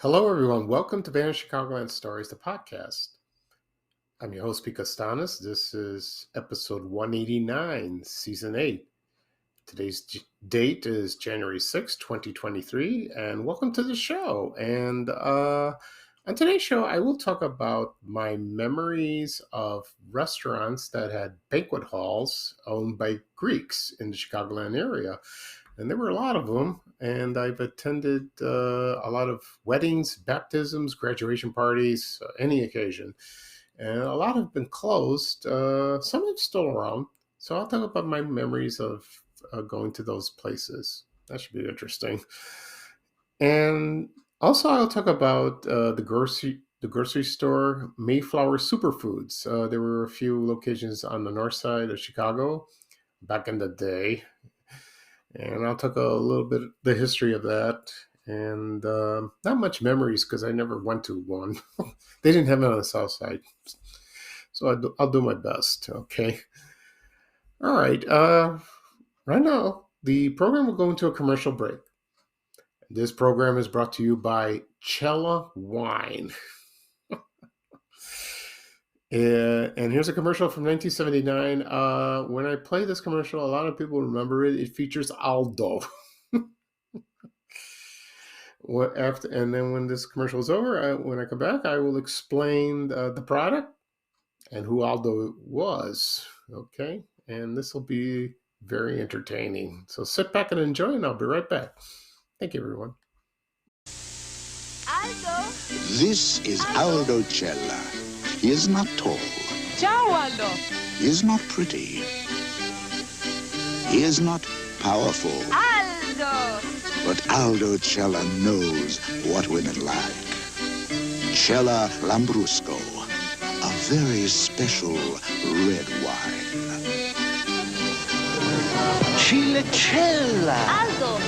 Hello, everyone. Welcome to Vanished Chicagoland Stories, the podcast. I'm your host, Pete Costanis. This is episode 189, season 8. Today's date is January 6, 2023, and welcome to the show. And on today's show, I will talk about my memories of restaurants that had banquet halls owned by Greeks in the Chicagoland area. And there were a lot of them, and I've attended a lot of weddings, baptisms, graduation parties, any occasion. And a lot have been closed. Some are still around. So I'll talk about my memories of going to those places. That should be interesting. And also, I'll talk about the grocery store Mayflower Superfoods. There were a few locations on the north side of Chicago back in the day, and I'll talk a little bit the history of that. And not much memories because I never went to one. They didn't have it on the south side, so I'll do my best. Okay. All right. Right now, the program will go into a commercial break. This program is brought to you by Cella Wine. And here's a commercial from 1979. When I play this commercial, a lot of people remember it. It features Aldo. And then when this commercial is over, when I come back, I will explain the product and who Aldo was. Okay, and this will be very entertaining. So sit back and enjoy, and I'll be right back. Thank you, everyone. Aldo? This is Aldo Cella. He is not tall. Ciao, Aldo. He is not pretty. He is not powerful. Aldo! But Aldo Cella knows what women like. Cella Lambrusco, a very special red wine. Cella. Aldo!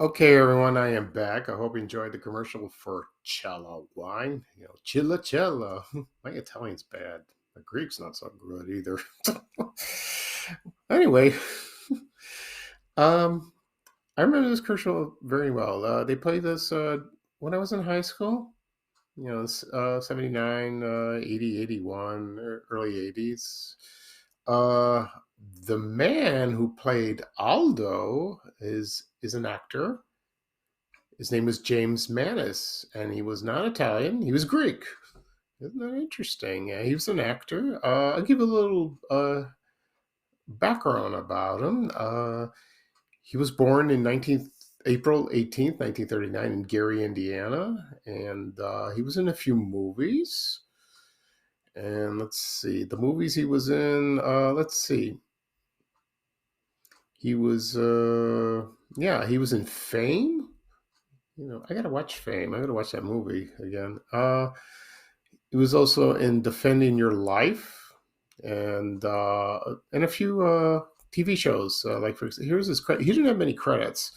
Okay, everyone, I am back. I hope you enjoyed the commercial for Cella Wine. Cella. My Italian's bad. The Greek's not so good either. Anyway, I remember this commercial very well. They played this when I was in high school. 79, 80, 81, early 80s. The man who played Aldo is an actor. His name was James Maness, and he was not Italian. He was Greek. Isn't that interesting? He was an actor. I'll give a little background about him. He was born in April 18th, 1939 in Gary, Indiana, and he was in a few movies. And let's see, the movies he was in, let's see. He was, he was in Fame. I got to watch Fame. I got to watch that movie again. He was also in Defending Your Life and a few TV shows. Like, for example, here's his credit. He didn't have many credits.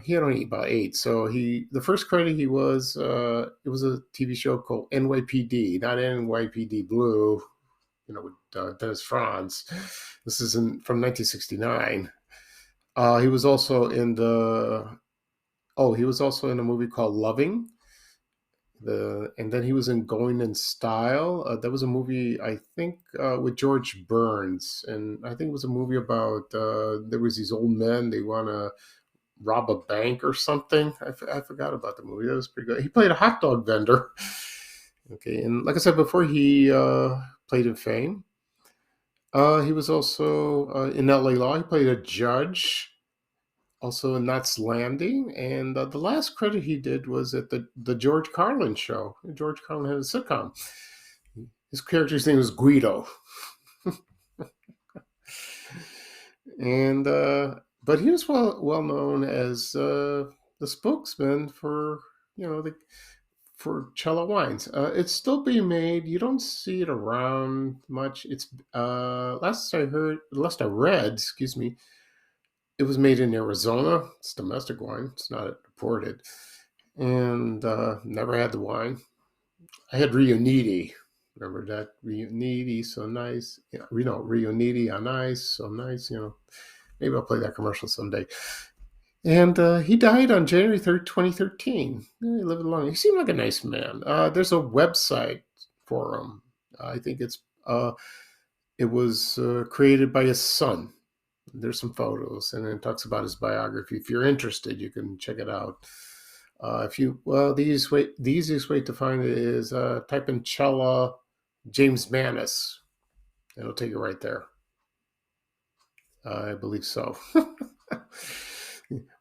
He had only about 8. So the first credit it was a TV show called NYPD, not NYPD Blue, with Dennis Franz. This is from 1969. He was also in a movie called Loving. And then he was in Going in Style. That was a movie, I think, with George Burns. And I think it was a movie about, there was these old men, they want to rob a bank or something. I forgot about the movie. That was pretty good. He played a hot dog vendor. Okay, and like I said before, he played in Fame. He was also in LA Law. He played a judge, also in Knots Landing. And the last credit he did was at the George Carlin show. George Carlin had a sitcom. His character's name was Guido. And but he was well known as the spokesman for for Cella Wines. It's still being made. You don't see it around much. It's last I read, excuse me, it was made in Arizona. It's domestic wine. It's not imported. And never had the wine. I had Rio Nidi, Remember that? Reuniti, so nice. Reuniti on ice, so nice. Maybe I'll play that commercial someday. And he died on January 3rd, 2013. He lived long. He seemed like a nice man. There's a website for him. I think it was created by his son. There's some photos, and it talks about his biography. If you're interested, you can check it out. The easiest way to find it is type in Cella James Manus. It'll take you right there. I believe so.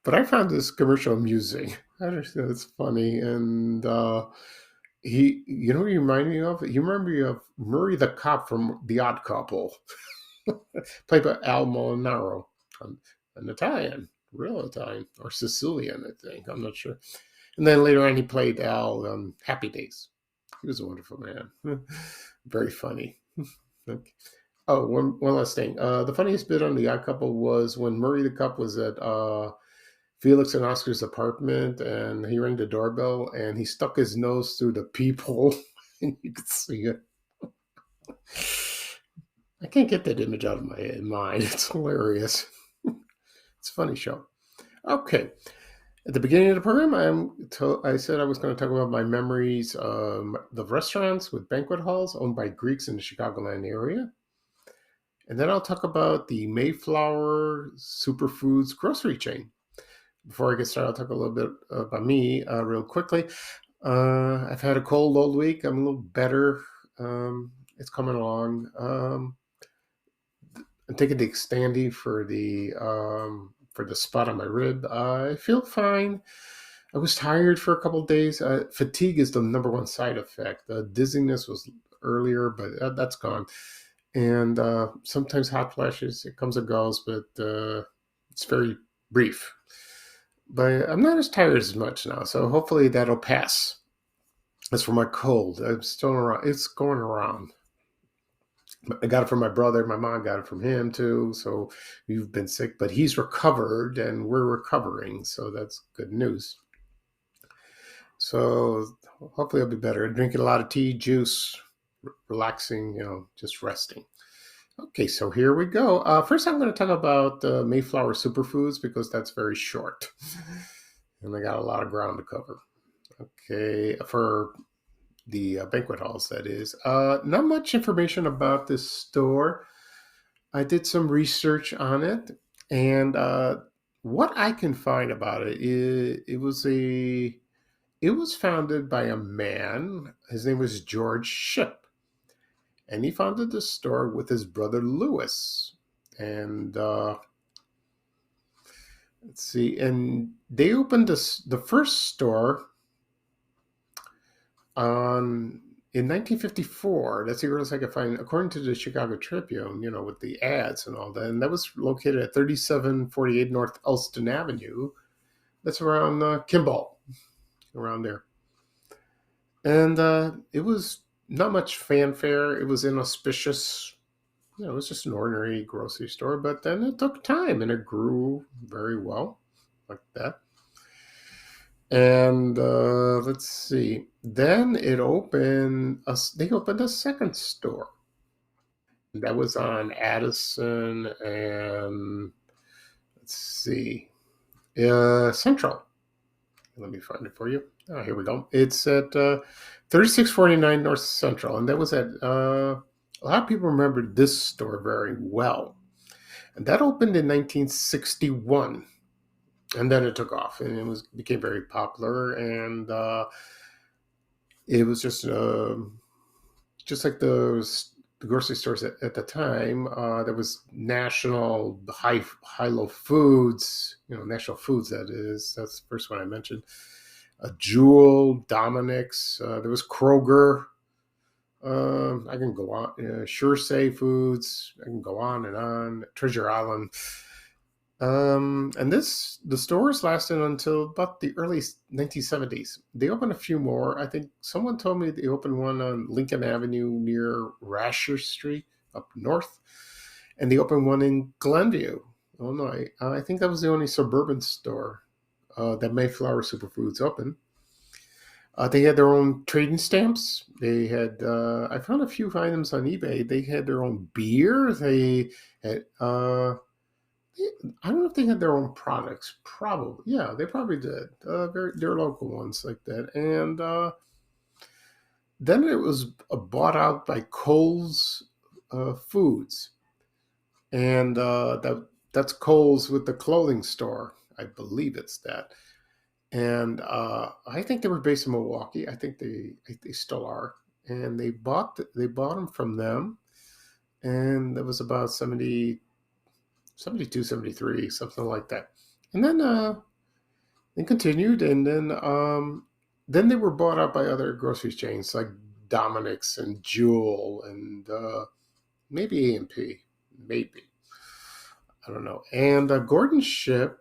But I found this commercial amusing. I understand it's funny, and he remind me of? You remember me of Murray the cop from The Odd Couple, played by Al Molinaro, an Italian, real Italian or Sicilian, I think. I'm not sure. And then later on, he played Al on Happy Days. He was a wonderful man, very funny. Okay. Oh, one last thing. The funniest bit on The Odd Couple was when Murray the cop was at Felix and Oscar's apartment, and he rang the doorbell, and he stuck his nose through the peephole, and you could see it. I can't get that image out of my mind. It's hilarious. It's a funny show. Okay. At the beginning of the program, I said I was going to talk about my memories of restaurants with banquet halls owned by Greeks in the Chicagoland area. And then I'll talk about the Mayflower Superfoods grocery chain. Before I get started, I'll talk a little bit about me real quickly. I've had a cold all week. I'm a little better. It's coming along. I'm taking the Xtandi for the spot on my rib. I feel fine. I was tired for a couple of days. Fatigue is the number one side effect. Dizziness was earlier, but that's gone. And sometimes hot flashes. It comes and goes, but it's very brief. But I'm not as tired as much now, so hopefully that'll pass. As for my cold, I'm still around. It's going around. I got it from my brother. My mom got it from him too. So we've been sick, but he's recovered and we're recovering. So that's good news. So hopefully I'll be better. Drinking a lot of tea, juice, relaxing, just resting. Okay, so here we go. First, I'm going to talk about Mayflower Superfoods because that's very short. And I got a lot of ground to cover. Okay, for the banquet halls, that is. Not much information about this store. I did some research on it, and what I can find about it is it was founded by a man. His name was George Shipp, and he founded the store with his brother Louis. And let's see, and they opened the first store in 1954. That's the earliest I could find, according to the Chicago Tribune, with the ads and all that. And that was located at 3748 North Elston Avenue. That's around Kimball, around there. And it was not much fanfare. It was inauspicious. It was just an ordinary grocery store. But then it took time, and it grew very well, like that. And let's see. Then they opened a second store. That was on Addison and let's see, Central. Let me find it for you. Oh, here we go. It's at 3649 North Central, and that was at. A lot of people remember this store very well, and that opened in 1961. And then it took off, and it became very popular, and it was just like the grocery stores at the time. There was National High-Low Foods, National Foods. That's the first one I mentioned. Jewel, Dominick's. There was Kroger. I can go on. Sure Say Foods. I can go on and on. Treasure Island. And the stores lasted until about the early 1970s. They opened a few more. I think someone told me they opened one on Lincoln Avenue near Rasher Street up north, and they opened one in Glenview, Illinois. I think that was the only suburban store that Mayflower Superfoods opened. They had their own trading stamps. They had, I found a few items on eBay. They had their own beer. They had, I don't know if they had their own products. Probably, yeah, they probably did. They're local ones like that. And then it was bought out by Coles Foods, and that's Coles with the clothing store. I believe it's that. And I think they were based in Milwaukee. I think they still are. And they bought them from them, and it was about 72, 73, something like that. And then they continued, and then they were bought out by other grocery chains like Dominic's and Jewel and maybe A&P, maybe, I don't know. And Gordon Ship,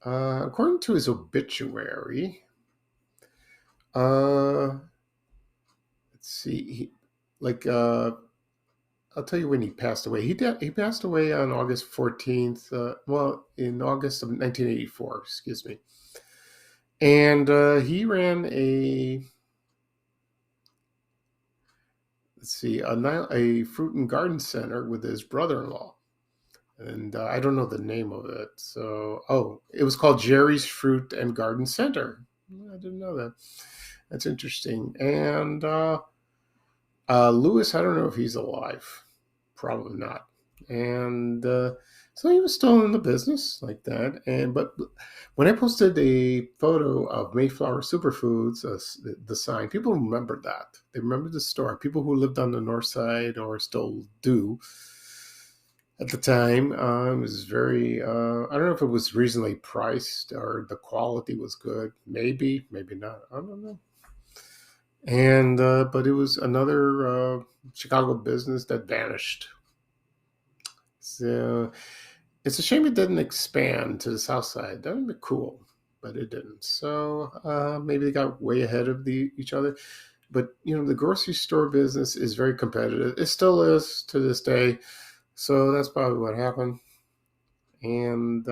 according to his obituary, let's see, like I'll tell you when he passed away. He passed away on August 14th. Well, in August of 1984, excuse me. And he ran a fruit and garden center with his brother-in-law. And I don't know the name of it. So, it was called Jerry's Fruit and Garden Center. I didn't know that. That's interesting. And Lewis, I don't know if he's alive. Probably not. And so he was still in the business like that. But when I posted a photo of Mayflower Superfoods, the sign, people remembered that. They remembered the store. People who lived on the north side or still do at the time. It was very, I don't know if it was reasonably priced or the quality was good. Maybe, maybe not. I don't know. And but it was another Chicago business that vanished. So it's a shame it didn't expand to the south side. That would be cool, but it didn't. So maybe they got way ahead of each other. But the grocery store business is very competitive. It still is to this day. So that's probably what happened. And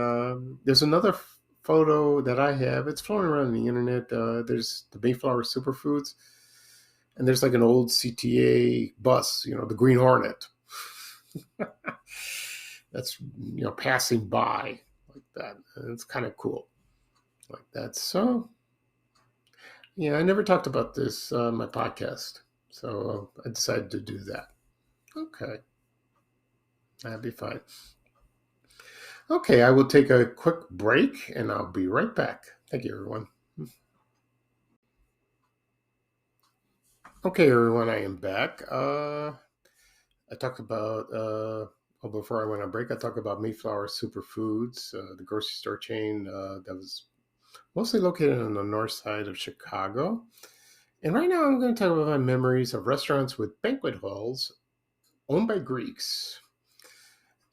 there's another photo that I have. It's floating around the internet. There's the Mayflower Superfoods, and there's like an old CTA bus, the Green Hornet. That's passing by like that. And it's kind of cool like that. So yeah, I never talked about this on my podcast, so I decided to do that. Okay, that'd be fine. Okay, I will take a quick break and I'll be right back. Thank you, everyone. Okay, everyone, I am back. I talked about, before I went on break, I talked about Mayflower Superfoods, the grocery store chain that was mostly located on the north side of Chicago. And right now I'm going to talk about my memories of restaurants with banquet halls owned by Greeks.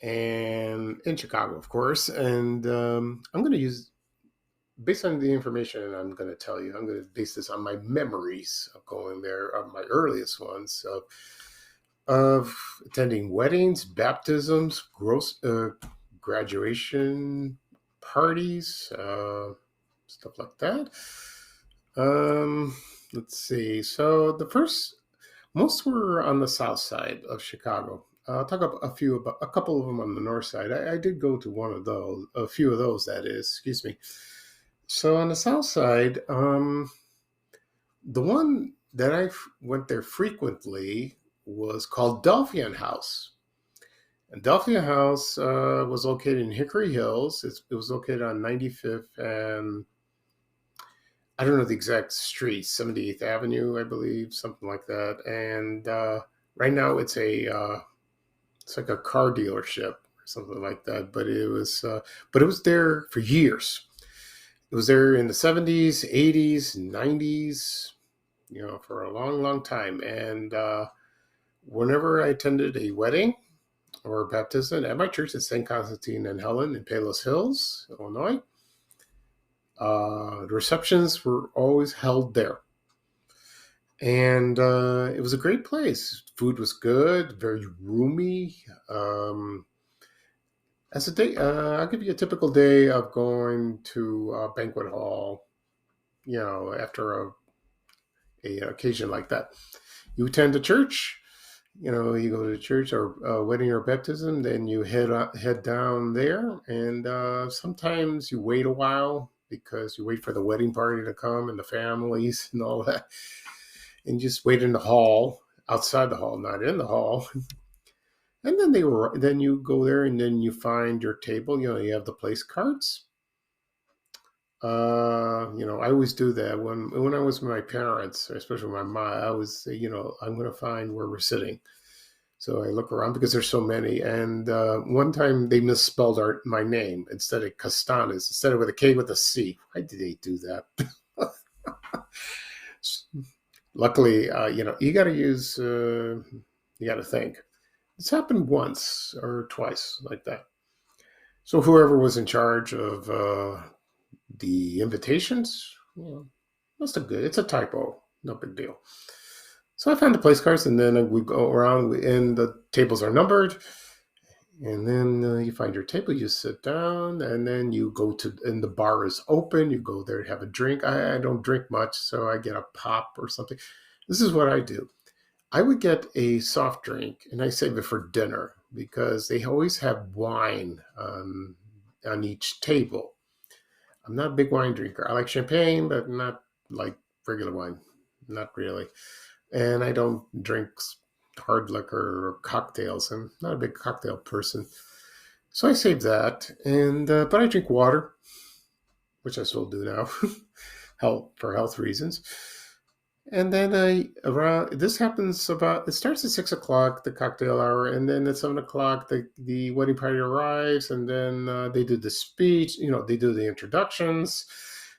And in Chicago, of course. And I'm going to use, based on the information I'm going to tell you, I'm going to base this on my memories of going there, my earliest ones of attending weddings, baptisms, graduation parties, stuff like that. Let's see. So most were on the south side of Chicago. I'll talk about a couple of them on the north side. I did go to a few of those, that is, excuse me. So on the south side, the one that I went there frequently was called Delphian House. And Delphian House was located in Hickory Hills. It was located on 95th and I don't know the exact street, 78th Avenue, I believe, something like that. And right now it's like a car dealership or something like that. But it was there for years. It was there in the 70s, 80s, 90s, for a long, long time. And whenever I attended a wedding or a baptism at my church at St. Constantine and Helen in Palos Hills, Illinois, the receptions were always held there. And it was a great place. Food was good, very roomy. As a day, I'll give you a typical day of going to a banquet hall, after a occasion like that. You attend a church, you go to church or a wedding or baptism, then you head down there, and sometimes you wait a while because you wait for the wedding party to come and the families and all that, and you just wait in the hall, outside the hall, not in the hall. And then you go there, and then you find your table. You have the place cards. I always do that when I was with my parents, especially my mom. I always say, I'm going to find where we're sitting. So I look around because there's so many. And one time they misspelled my name instead of Castanes, instead of with a K with a C. Why did they do that? Luckily, you got to use, you got to think. It's happened once or twice like that. So whoever was in charge of the invitations, must have good. It's a typo, no big deal. So I found the place cards, and then we go around, and the tables are numbered. And then you find your table, you sit down, and then you go and the bar is open. You go there to have a drink. I don't drink much, so I get a pop or something. This is what I do. I would get a soft drink, and I save it for dinner because they always have wine on each table. I'm not a big wine drinker. I like champagne, but not like regular wine. Not really. And I don't drink hard liquor or cocktails. I'm not a big cocktail person. So I save that. But I drink water, which I still do now, for health reasons. And then this happens it starts at 6 o'clock, the cocktail hour, and then at 7 o'clock, the wedding party arrives, and then they do the speech, they do the introductions.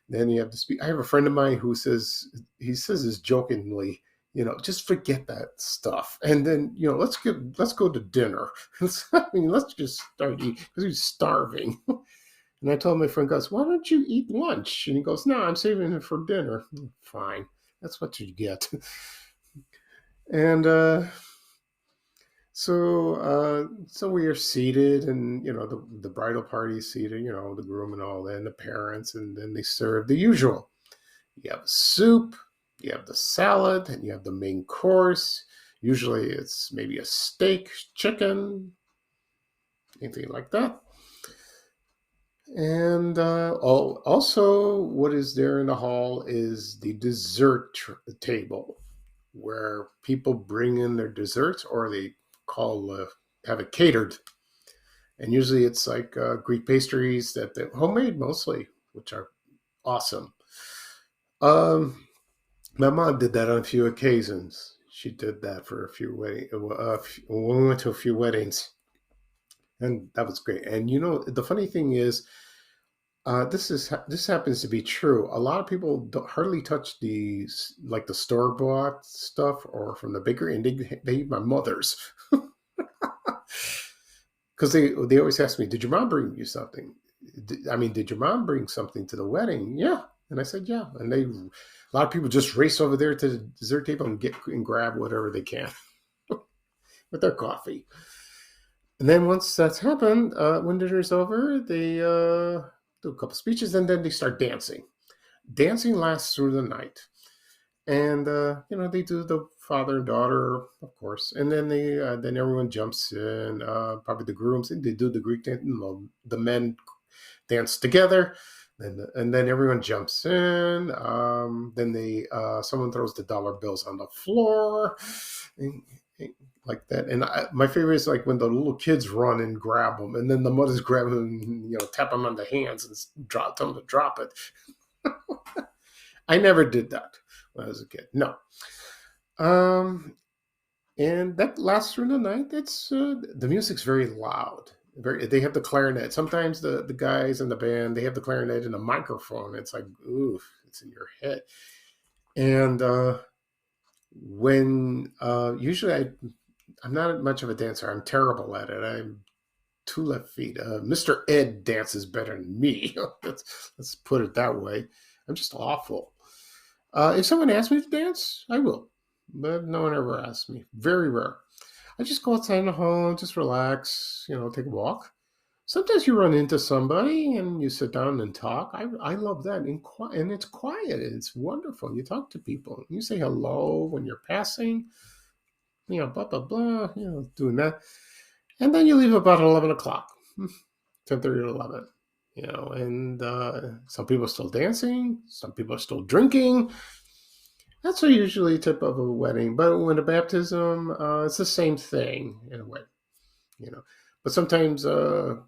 Then you have the speech. I have a friend of mine who says this jokingly, just forget that stuff. And then, let's go to dinner. Let's just start eating because he's starving. And I told my friend, goes, why don't you eat lunch? And he goes, no, I'm saving it for dinner. Fine. That's what you get. And so we are seated, and the bridal party is seated, the groom and all that, and the parents, and then they serve the usual. You have soup, you have the salad, and you have the main course. Usually it's maybe a steak, chicken, anything like that. And also, what is there in the hall is the dessert table, where people bring in their desserts, or they have it catered. And usually it's like Greek pastries that they're homemade mostly, which are awesome. My mom did that on a few occasions. She did that for a few weddings. When we went to a few weddings, and that was great. And the funny thing is, this happens to be true. A lot of people don't hardly touch these, like the store bought stuff or from the bakery, and they eat my mother's because they always ask me, "Did your mom bring you something? Did your mom bring something to the wedding?" Yeah, and I said, "Yeah." And a lot of people just race over there to the dessert table and grab whatever they can with their coffee. And then once that's happened, when dinner's over, they do a couple speeches, and then they start dancing. Dancing lasts through the night. And, they do the father and daughter, of course. And then then everyone jumps in, probably the grooms, and they do the Greek dance. The men dance together. And then everyone jumps in. Then someone throws the dollar bills on the floor. And, like that. And my favorite is like when the little kids run and grab them, and then the mothers grab them and tap them on the hands and tell them to drop it. I never did that when I was a kid. No. And that lasts through the night. It's the music's very loud. They have the clarinet. Sometimes the guys in the band, they have the clarinet and a microphone. It's like, oof, it's in your head. And when usually I'm not much of a dancer. I'm terrible at it. I'm 2 left feet. Mr. Ed dances better than me. let's put it that way. I'm just awful. If someone asks me to dance, I will. But no one ever asks me. Very rare. I just go outside in the hall, just relax, take a walk. sometimes you run into somebody and you sit down and talk. I love that. And it's quiet. It's wonderful. You talk to people. You say hello when you're passing, blah, blah, blah, doing that. And then you leave about 11 o'clock, 10:30 to 11. And some people are still dancing. Some people are still drinking. That's a usually tip of a wedding. But when a baptism, it's the same thing in a way, you know. But sometimes the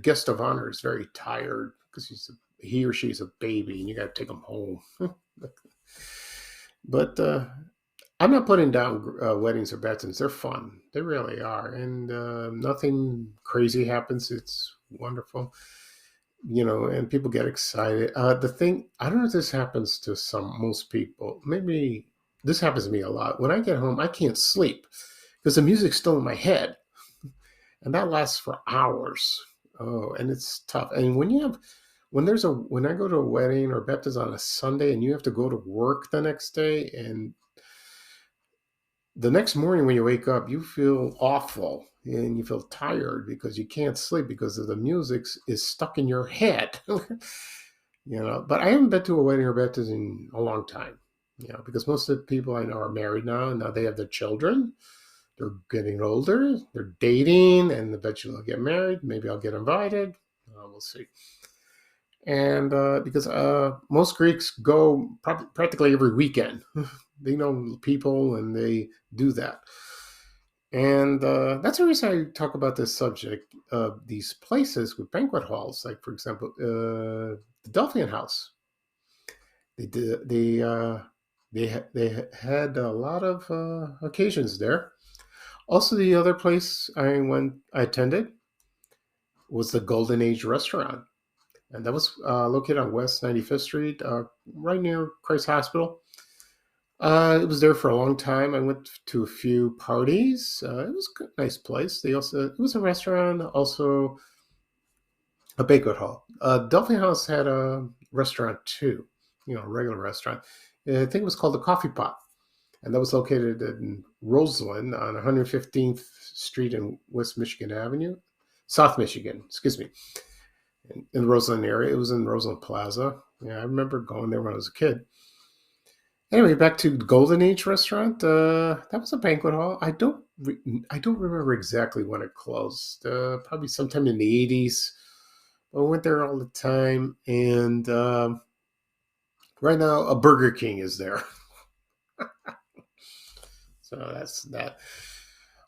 guest of honor is very tired because he or she's a baby and you got to take him home. But I'm not putting down weddings or baptisms. They're fun. They really are. And nothing crazy happens. It's wonderful. And people get excited. The thing, I don't know if this happens to most people. Maybe this happens to me a lot. When I get home, I can't sleep because the music's still in my head. And that lasts for hours. Oh, and it's tough. And when I go to a wedding or baptism on a Sunday and you have to go to work the next day, and the next morning when you wake up, you feel awful and you feel tired because you can't sleep because of the music is stuck in your head. But I haven't been to a wedding or baptism in a long time, because most of the people I know are married now, and now they have their children. They're getting older, they're dating, and eventually they'll get married. Maybe I'll get invited. We'll see. And because most Greeks go practically every weekend. They know people and they do that. And that's the reason I talk about this subject of these places with banquet halls. Like, for example, the Delphian House. They had a lot of occasions there. Also, the other place I attended was the Golden Age Restaurant, and that was located on West 95th Street, right near Christ Hospital. It was there for a long time. I went to a few parties. It was a nice place. It was a restaurant, also a banquet hall. Delphi House had a restaurant too, a regular restaurant. I think it was called the Coffee Pot, and that was located in Roseland on 115th Street and West Michigan Avenue, South Michigan, excuse me, in the Roseland area. It was in Roseland Plaza. Yeah, I remember going there when I was a kid. Anyway, back to the Golden Age Restaurant. That was a banquet hall. I don't remember exactly when it closed. Probably sometime in the 80s. I went there all the time, and right now a Burger King is there. So that's that.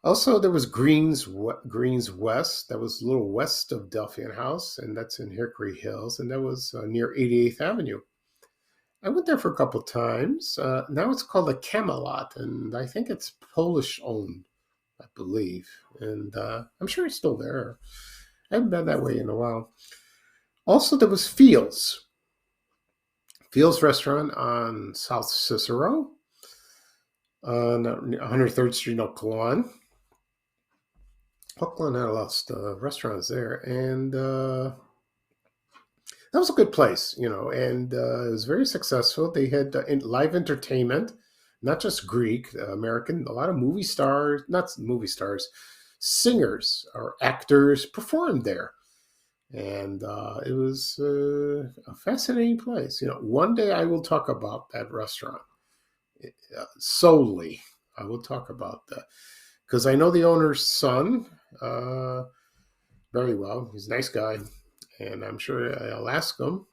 Also, there was Greens West. That was a little west of Delphian House, and that's in Hickory Hills, and that was near 88th Avenue. I went there for a couple of times. Now it's called a Camelot, and I think it's Polish owned, I believe. And I'm sure it's still there. I haven't been that way in a while. Also, there was Fields Restaurant on South Cicero, on 103rd Street, Oak Lawn. Oak Lawn had a lot of restaurants there, and that was a good place, and it was very successful. They had live entertainment, not just Greek, American, a lot of singers or actors performed there. And it was a fascinating place. One day I will talk about that restaurant solely. I will talk about that because I know the owner's son very well. He's a nice guy. And I'm sure I'll ask him,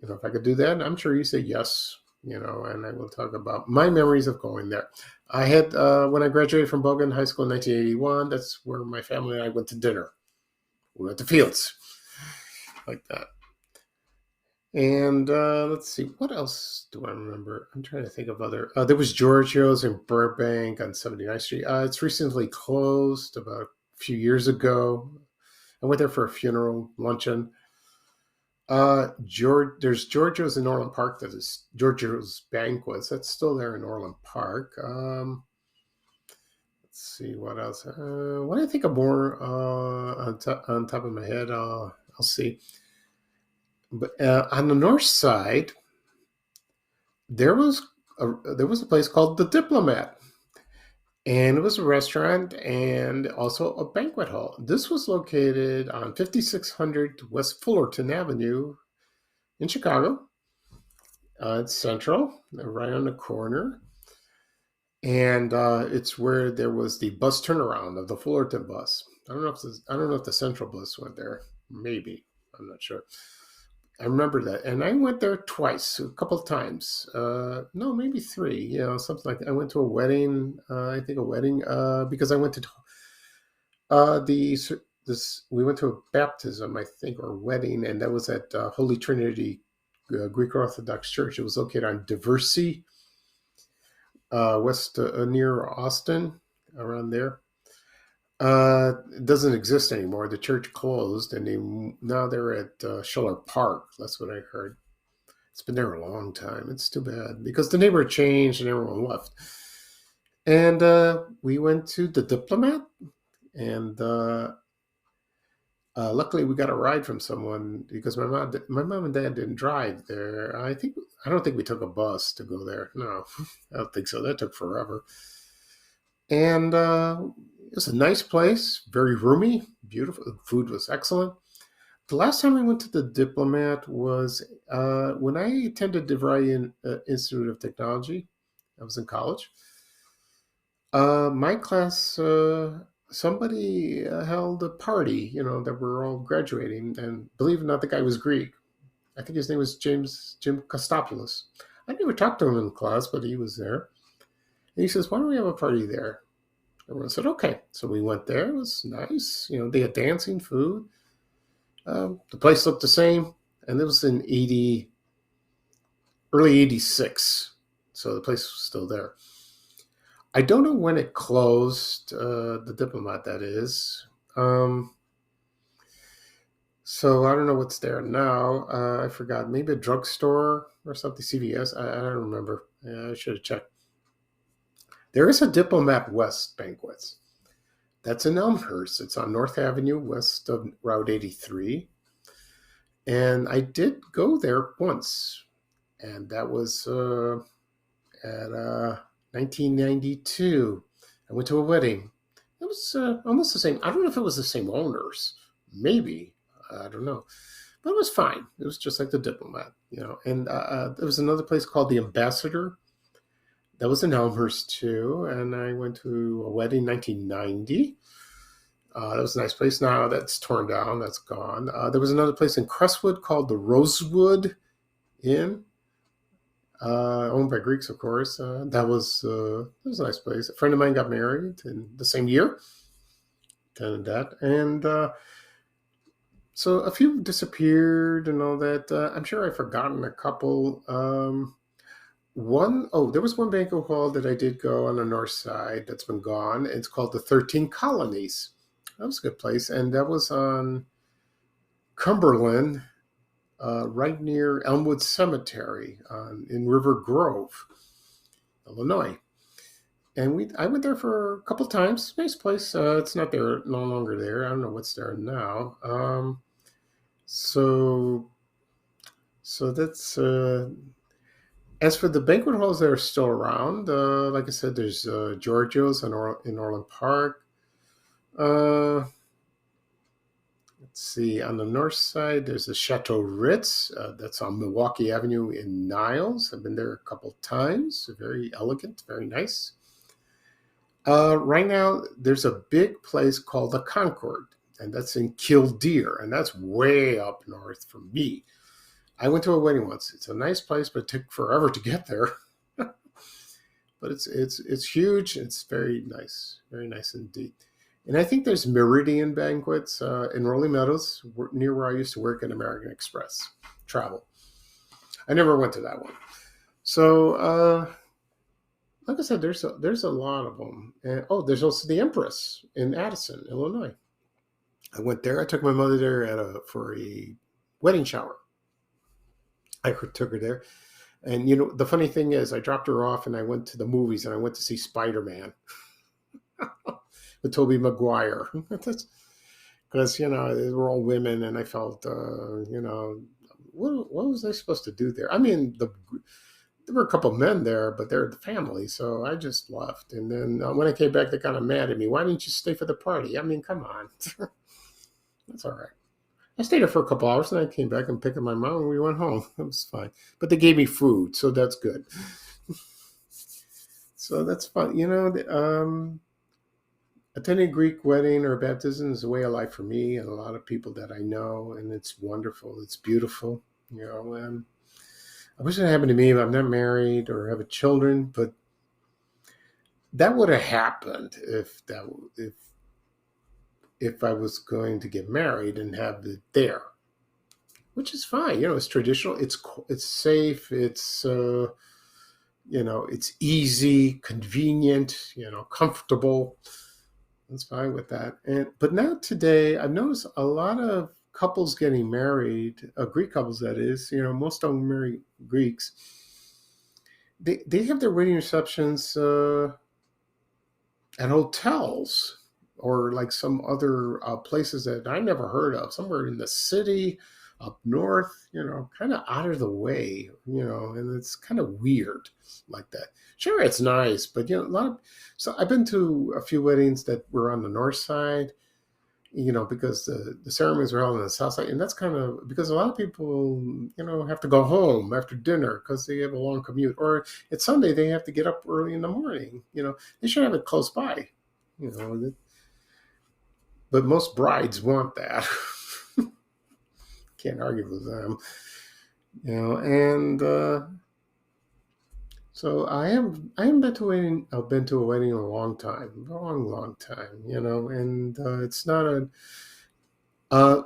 if I could do that. I'm sure he said yes, and I will talk about my memories of going there. I had, when I graduated from Bogan High School in 1981, that's where my family and I went to dinner. We went to Fields, like that. And let's see, what else do I remember? I'm trying to think of other. There was Giorgio's in Burbank on 79th Street. It's recently closed about a few years ago. I went there for a funeral luncheon. There's Giorgio's in Orland Park. That is Giorgio's Banquets. That's still there in Orland Park. Let's see what else. When I think of more on top of my head, I'll see. But on the north side, there was a place called the Diplomat, And it was a restaurant and also a banquet hall. This was located on 5600 West Fullerton Avenue in Chicago. It's central, right on the corner. And it's where there was the bus turnaround of the Fullerton bus. I don't know if the Central bus went there. Maybe, I'm not sure. I remember that, and I went there twice, a couple of times. No, maybe three. Something like that. I went to a wedding. I think a wedding because I went to the this. We went to a baptism, I think, or wedding, and that was at Holy Trinity Greek Orthodox Church. It was located on Diversey, west near Austin, around there. It doesn't exist anymore. The church closed, and now they're at Schiller Park. That's what I heard. It's been there a long time. It's too bad because the neighborhood changed and everyone left. And we went to the Diplomat, and luckily we got a ride from someone because my mom and dad didn't drive there. I don't think we took a bus to go there. No, I don't think so. That took forever. And it was a nice place, very roomy, beautiful. The food was excellent. The last time I went to the Diplomat was when I attended DeVry Institute of Technology. I was in college. My class, somebody held a party, that we're all graduating. And believe it or not, the guy was Greek. I think his name was Jim Kostopoulos. I never talked to him in class, but he was there. And he says, "Why don't we have a party there?" Everyone said, "Okay." So we went there. It was nice. They had dancing, food. The place looked the same. And it was in early 86. So the place was still there. I don't know when it closed, the Diplomat, that is. So I don't know what's there now. I forgot. Maybe a drugstore or something, CVS. I don't remember. I should have checked. There is a Diplomat West Banquets. That's in Elmhurst. It's on North Avenue, west of Route 83. And I did go there once. And that was at 1992. I went to a wedding. It was almost the same. I don't know if it was the same owners. Maybe. I don't know. But it was fine. It was just like the Diplomat. And there was another place called the Ambassador. That was in Elmhurst too. And I went to a wedding in 1990. That was a nice place. Now that's torn down. That's gone. There was another place in Crestwood called the Rosewood Inn. Owned by Greeks, of course. That was a nice place. A friend of mine got married in the same year. Attended that. And so a few disappeared and all that. I'm sure I've forgotten a couple. There was one banquet hall that I did go on the north side that's been gone. It's called the 13 Colonies. That was a good place. And that was on Cumberland, right near Elmwood Cemetery in River Grove, Illinois. And I went there for a couple times. Nice place. It's not there, no longer there. I don't know what's there now. So that's as for the banquet halls that are still around. Like I said, there's Giorgio's in Orland Park. Let's see. On the north side, there's the Chateau Ritz. That's on Milwaukee Avenue in Niles. I've been there a couple times. Very elegant, very nice. Right now, there's a big place called the Concord, and that's in Killdeer, and that's way up north from me. I went to a wedding once. It's a nice place, but it took forever to get there. But it's huge. It's very nice indeed. And I think there's Meridian Banquets in Rolling Meadows, near where I used to work at American Express Travel. I never went to that one. So, like I said, there's a lot of them. And, there's also the Empress in Addison, Illinois. I went there. I took my mother there for a wedding shower. I took her there. And, the funny thing is, I dropped her off and I went to the movies and I went to see Spider-Man with Tobey Maguire. Because, they were all women and I felt, what was I supposed to do there? I mean, there were a couple of men there, but they're the family, so I just left. And then when I came back, they kind of mad at me. Why didn't you stay for the party? I mean, come on. That's all right. I stayed there for a couple hours, and I came back and picked up my mom, and we went home. It was fine. But they gave me food, so that's good. So that's fun. Attending a Greek wedding or baptism is a way of life for me and a lot of people that I know, and it's wonderful. It's beautiful. I wish it happened to me. I'm not married or have children, but that would have happened if I was going to get married and have it there, which is fine. It's traditional. It's safe. It's it's easy, convenient. Comfortable. That's fine with that. But now today, I've noticed a lot of couples getting married, Greek couples that is. Most of them marry Greeks. They have their wedding receptions at hotels or like some other places that I never heard of, somewhere in the city, up north, kind of out of the way, and it's kind of weird like that. Sure, it's nice, but so I've been to a few weddings that were on the north side, because the ceremonies were held on the south side, and that's kind of because a lot of people, have to go home after dinner because they have a long commute, or it's Sunday they have to get up early in the morning. They should have it close by, but most brides want that. Can't argue with them, and so I haven't been to a wedding. I've been to a wedding in a long time, long time, and it's not a.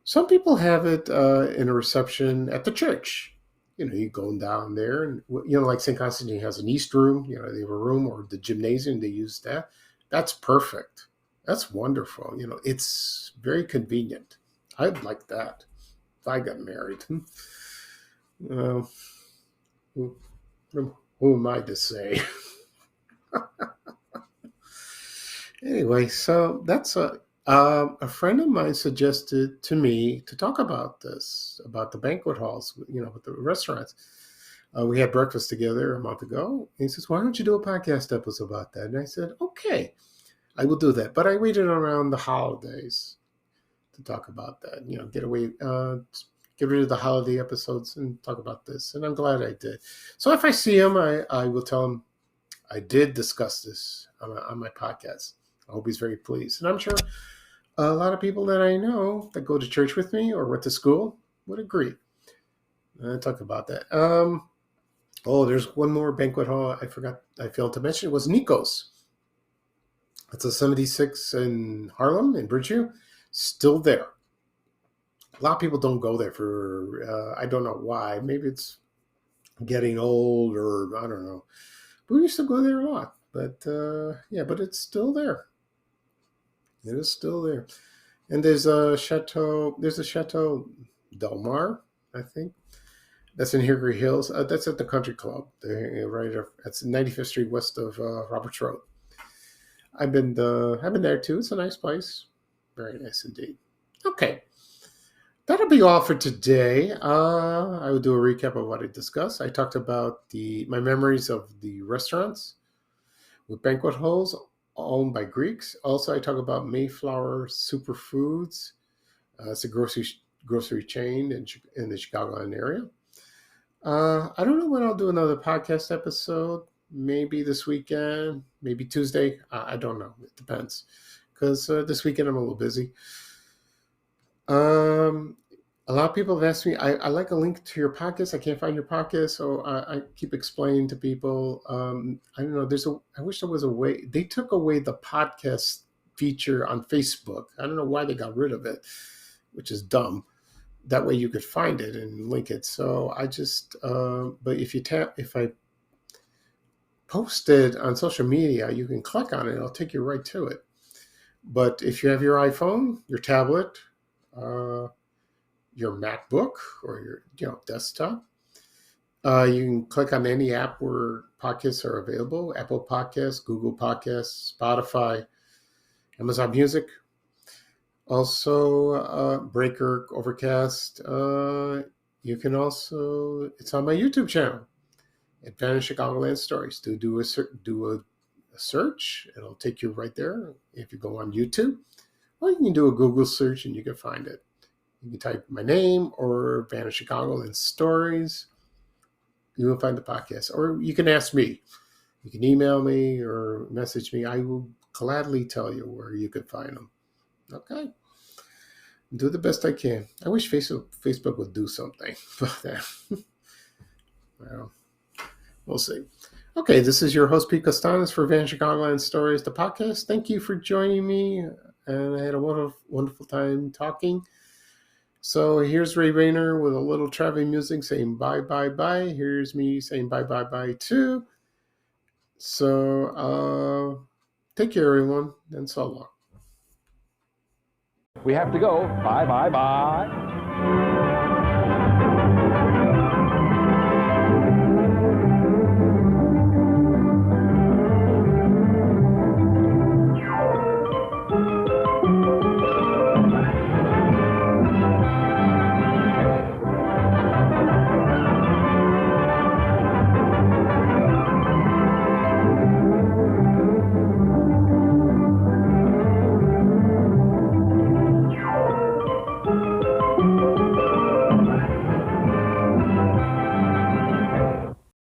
Some people have it in a reception at the church. You go down there, and like St. Constantine has an East room. They have a room or the gymnasium. They use that. That's perfect. That's wonderful. It's very convenient. I'd like that if I got married. Who am I to say? Anyway, so that's a friend of mine suggested to me to talk about this, about the banquet halls, with the restaurants. We had breakfast together a month ago. And he says, why don't you do a podcast episode about that? And I said, okay, I will do that. But I waited around the holidays to talk about that, get rid of the holiday episodes and talk about this. And I'm glad I did. So if I see him, I will tell him I did discuss this on my podcast. I hope he's very pleased. And I'm sure a lot of people that I know that go to church with me or went to school would agree. Talk about that. There's one more banquet hall I failed to mention. It was Nico's. It's a 76 in Harlem, in Bridgeview. Still there. A lot of people don't go there for, I don't know why. Maybe it's getting old or I don't know. But we used to go there a lot. But but it's still there. It is still there. And there's a Chateau Del Mar, I think. That's in Hickory Hills. That's at the Country Club. That's 95th Street west of Roberts Road. I've been there too. It's a nice place. Very nice indeed. Okay. That'll be all for today. I will do a recap of what I discussed. I talked about my memories of the restaurants with banquet halls owned by Greeks. Also, I talk about Mayflower Superfoods. It's a grocery chain in the Chicagoland area. I don't know when I'll do another podcast episode. Maybe this weekend, maybe Tuesday. I don't know. It depends. Because this weekend I'm a little busy. A lot of people have asked me, I like a link to your podcast. I can't find your podcast, so I keep explaining to people. I don't know. I wish there was a way. They took away the podcast feature on Facebook. I don't know why they got rid of it, which is dumb. That way you could find it and link it. So I just, but if I post it on social media, you can click on it. It'll take you right to it. But if you have your iPhone, your tablet, your MacBook or your desktop, you can click on any app where podcasts are available: Apple Podcasts, Google Podcasts, Spotify, Amazon Music, also Breaker, Overcast. You can also, it's on my YouTube channel. at Vanished Chicagoland Stories. Do a search. It'll take you right there if you go on YouTube. Or you can do a Google search and you can find it. You can type my name or Vanished Chicagoland Stories. You will find the podcast. Or you can ask me. You can email me or message me. I will gladly tell you where you can find them. Okay? Do the best I can. I wish Facebook would do something about that. Well, we'll see. Okay, this is your host, Pete Costanis for Vanished Chicagoland Stories, the podcast. Thank you for joining me, and I had a wonderful time talking. So here's Ray Rayner with a little traveling music saying bye, bye, bye. Here's me saying bye, bye, bye, too. So take care, everyone, and so long. We have to go. Bye, bye, bye.